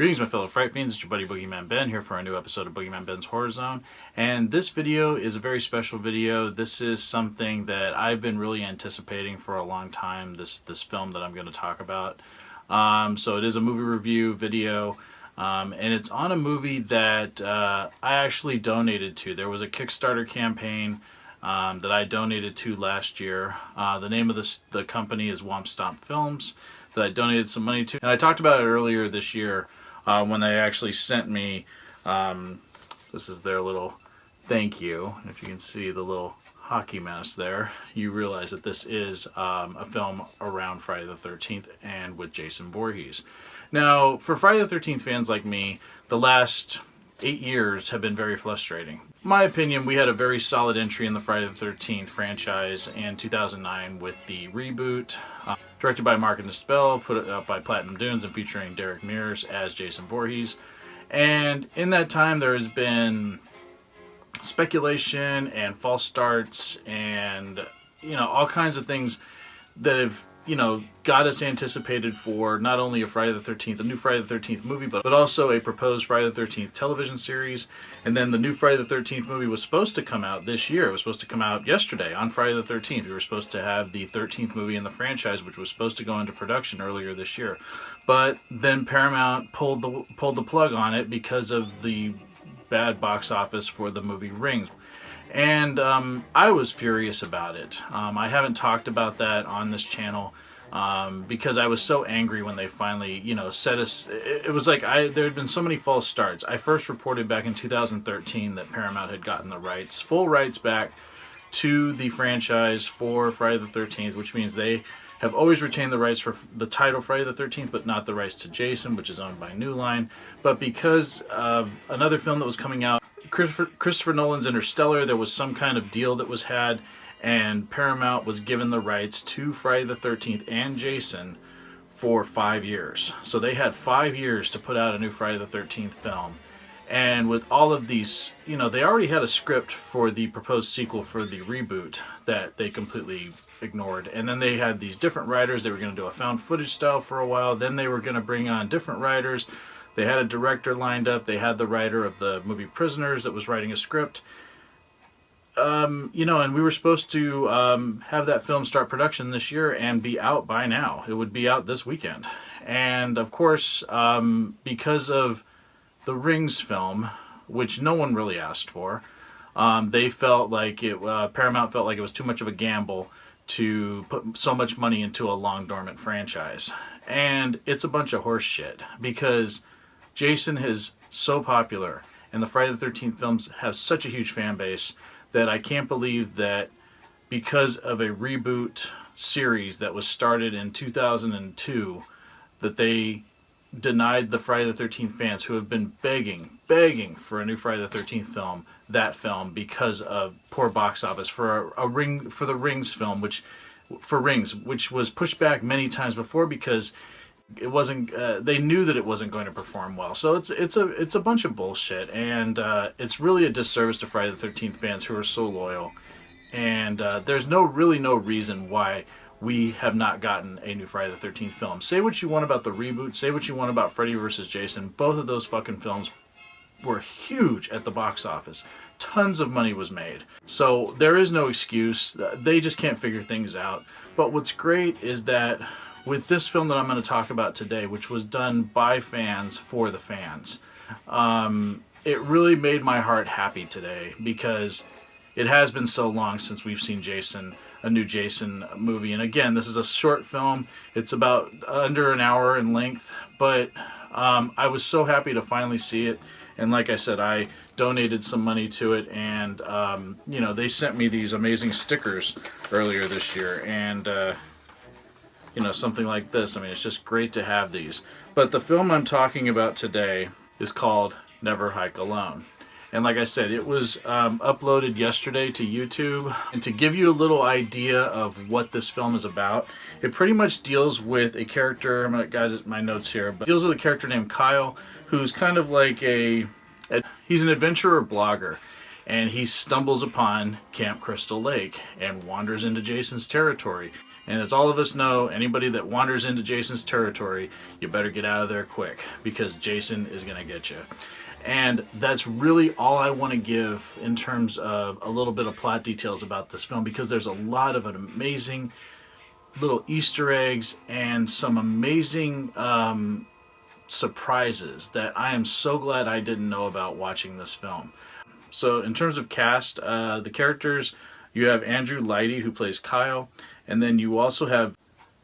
Greetings, my fellow Fright Fiends. It's your buddy Boogeyman Ben here for a new episode of Boogeyman Ben's Horror Zone. And this video is a very special video. This is something that I've been really anticipating for a long time, this film that I'm going to talk about. So it is a movie review video, and it's on a movie that I actually donated to. There was a Kickstarter campaign that I donated to last year. The name of the company is Womp Stomp Films, that I donated some money to. And I talked about it earlier this year when they actually sent me, this is their little thank you. If you can see the little hockey mask there, you realize that this is a film around Friday the 13th and with Jason Voorhees. Now, for Friday the 13th fans like me, the last 8 years have been very frustrating. In my opinion, we had a very solid entry in the Friday the 13th franchise in 2009 with the reboot, directed by Mark and Dispel, put up by Platinum Dunes, and featuring Derek Mears as Jason Voorhees. And in that time, there has been speculation and false starts and, all kinds of things that have, got us anticipated for not only a Friday the 13th, a new Friday the 13th movie, but also a proposed Friday the 13th television series. And then the new Friday the 13th movie was supposed to come out this year. It was supposed to come out yesterday on Friday the 13th. We were supposed to have the 13th movie in the franchise, which was supposed to go into production earlier this year. But then Paramount pulled the plug on it because of the bad box office for the movie Rings. And I was furious about it. I haven't talked about that on this channel because I was so angry when they finally, set us. It was like there had been so many false starts. I first reported back in 2013 that Paramount had gotten the full rights back to the franchise for Friday the 13th, which means they have always retained the rights for the title Friday the 13th, but not the rights to Jason, which is owned by New Line. But because of another film that was coming out, Christopher Nolan's Interstellar, there was some kind of deal that was had, and Paramount was given the rights to Friday the 13th and Jason for 5 years. So they had 5 years to put out a new Friday the 13th film. And with all of these, they already had a script for the proposed sequel for the reboot that they completely ignored. And then they had these different writers. They were going to do a found footage style for a while. Then they were going to bring on different writers. They had a director lined up. They had the writer of the movie Prisoners that was writing a script. And we were supposed to have that film start production this year and be out by now. It would be out this weekend. And of course, because of the Rings film, which no one really asked for, they felt like Paramount felt like it was too much of a gamble to put so much money into a long dormant franchise. And it's a bunch of horse shit because Jason is so popular and the Friday the 13th films have such a huge fan base that I can't believe that because of a reboot series that was started in 2002 that they denied the Friday the 13th fans who have been begging for a new Friday the 13th film, that film, because of poor box office for the Rings film, which was pushed back many times before because it wasn't. They knew that it wasn't going to perform well. So it's a bunch of bullshit, and it's really a disservice to Friday the 13th fans who are so loyal. And there's really no reason why we have not gotten a new Friday the 13th film. Say what you want about the reboot, say what you want about Freddy vs. Jason, both of those fucking films were huge at the box office. Tons of money was made. So there is no excuse. They just can't figure things out. But what's great is that with this film that I'm going to talk about today, which was done by fans for the fans, it really made my heart happy today because it has been so long since we've seen a new Jason movie. And again, this is a short film. It's about under an hour in length, but I was so happy to finally see it. And like I said, I donated some money to it, and they sent me these amazing stickers earlier this year, and something like this. I mean, it's just great to have these. But the film I'm talking about today is called Never Hike Alone. And like I said, it was uploaded yesterday to YouTube. And to give you a little idea of what this film is about, it pretty much deals with a character, I'm going to guys my notes here, but deals with a character named Kyle, who's kind of like he's an adventurer blogger. And he stumbles upon Camp Crystal Lake and wanders into Jason's territory. And as all of us know, anybody that wanders into Jason's territory, you better get out of there quick, because Jason is going to get you. And that's really all I want to give in terms of a little bit of plot details about this film, because there's a lot of amazing little Easter eggs and some amazing surprises that I am so glad I didn't know about watching this film. So in terms of cast, the characters, you have Andrew Leidy, who plays Kyle, and then you also have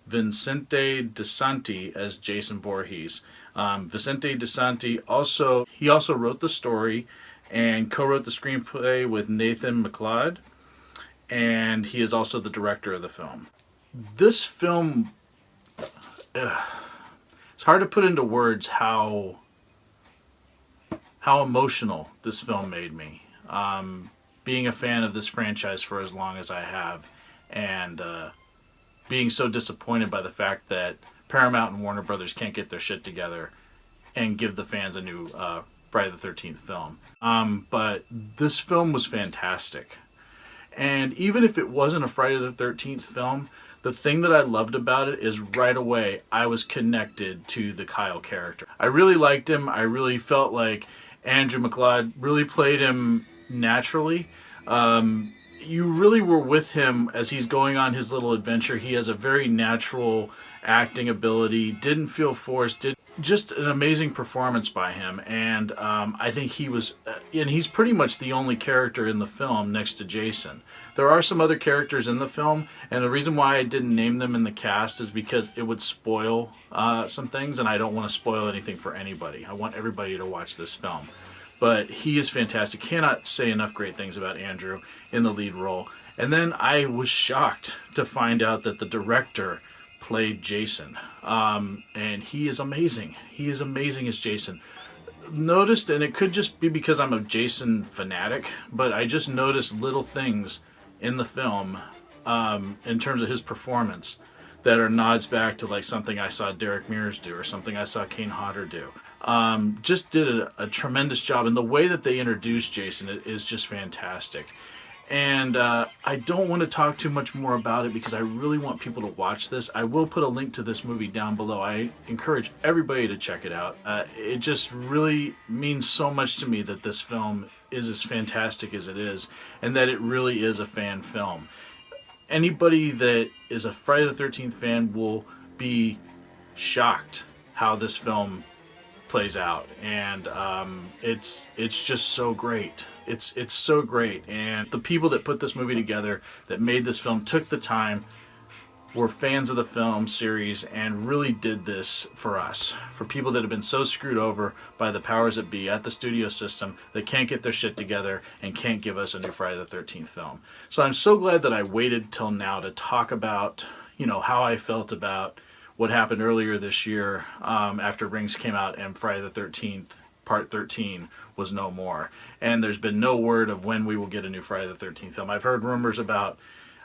Vincente DiSanti as Jason Voorhees. Vicente DiSanti also wrote the story and co-wrote the screenplay with Nathan McLeod, and he is also the director of the film. This film, it's hard to put into words how emotional this film made me. Being a fan of this franchise for as long as I have, and being so disappointed by the fact that Paramount and Warner Brothers can't get their shit together and give the fans a new Friday the 13th film. But this film was fantastic. And even if it wasn't a Friday the 13th film, the thing that I loved about it is right away I was connected to the Kyle character. I really liked him. I really felt like Andrew McLeod really played him naturally. You really were with him as he's going on his little adventure. He has a very natural acting ability, didn't feel forced, just an amazing performance by him. And I think he was, and he's pretty much the only character in the film next to Jason. There are some other characters in the film, and the reason why I didn't name them in the cast is because it would spoil some things, and I don't want to spoil anything for anybody. I want everybody to watch this film. But he is fantastic. Cannot say enough great things about Andrew in the lead role. And then I was shocked to find out that the director played Jason. And he is amazing. He is amazing as Jason. Noticed, and it could just be because I'm a Jason fanatic, but I just noticed little things in the film in terms of his performance that are nods back to like something I saw Derek Mears do or something I saw Kane Hodder do. Just did a tremendous job, and the way that they introduced Jason is just fantastic. And I don't want to talk too much more about it because I really want people to watch this. I will put a link to this movie down below. I encourage everybody to check it out. It just really means so much to me that this film is as fantastic as it is, and that it really is a fan film. Anybody that is a Friday the 13th fan will be shocked how this film plays out, and it's just so great. It's so great, and the people that put this movie together, that made this film, took the time, were fans of the film series, and really did this for us, for people that have been so screwed over by the powers that be at the studio system that can't get their shit together and can't give us a new Friday the 13th film. So I'm so glad that I waited till now to talk about, how I felt about what happened earlier this year after Rings came out and Friday the 13th Part 13 was no more. And there's been no word of when we will get a new Friday the 13th film. I've heard rumors about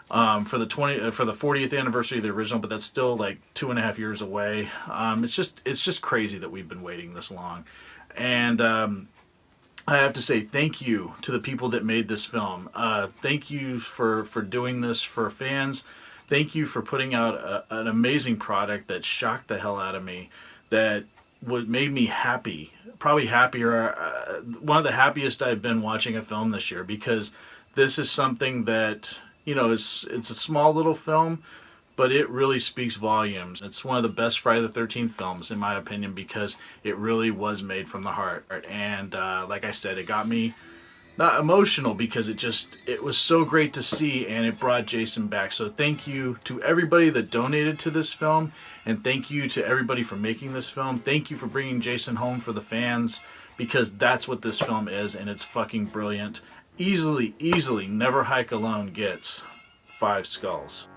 for the 40th anniversary of the original, but that's still like 2.5 years away. It's just crazy that we've been waiting this long. And I have to say thank you to the people that made this film. Thank you for doing this for fans. Thank you for putting out an amazing product that shocked the hell out of me, that made me happy, probably happier, one of the happiest I've been watching a film this year, because this is something that, it's a small little film, but it really speaks volumes. It's one of the best Friday the 13th films, in my opinion, because it really was made from the heart. And like I said, it got me not emotional because it was so great to see, and it brought Jason back. So thank you to everybody that donated to this film, and thank you to everybody for making this film. Thank you for bringing Jason home for the fans, because that's what this film is, and it's fucking brilliant. Easily, Never Hike Alone gets 5 skulls.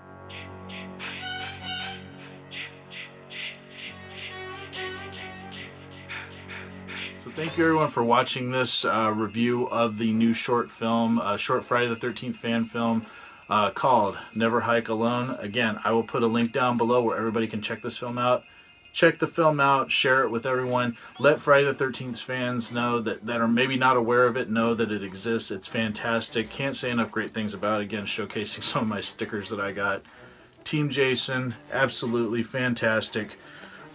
So thank you everyone for watching this review of the new short film, short Friday the 13th fan film called Never Hike Alone. Again, I will put a link down below where everybody can check this film out. Check the film out, share it with everyone. Let Friday the 13th fans know that are maybe not aware of it, know that it exists. It's fantastic. Can't say enough great things about it. Again, showcasing some of my stickers that I got. Team Jason, absolutely fantastic.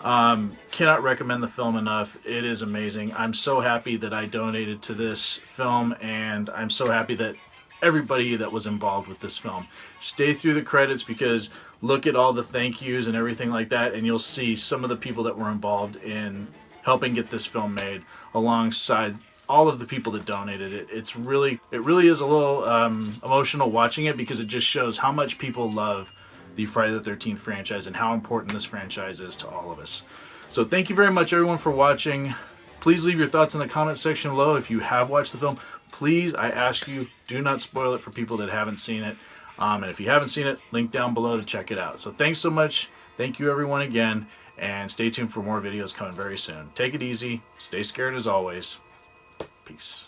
Cannot recommend the film enough. It is amazing. I'm so happy that I donated to this film, and I'm so happy that everybody that was involved with this film. Stay through the credits, because look at all the thank yous and everything like that, and you'll see some of the people that were involved in helping get this film made, alongside all of the people that donated it. It really is a little emotional watching it, because it just shows how much people love the Friday the 13th franchise and how important this franchise is to all of us. So thank you very much, everyone, for watching. Please leave your thoughts in the comment section below. If you have watched the film, please, I ask you, do not spoil it for people that haven't seen it. And if you haven't seen it, link down below to check it out. So thanks so much. Thank you, everyone, again. And stay tuned for more videos coming very soon. Take it easy. Stay scared as always. Peace.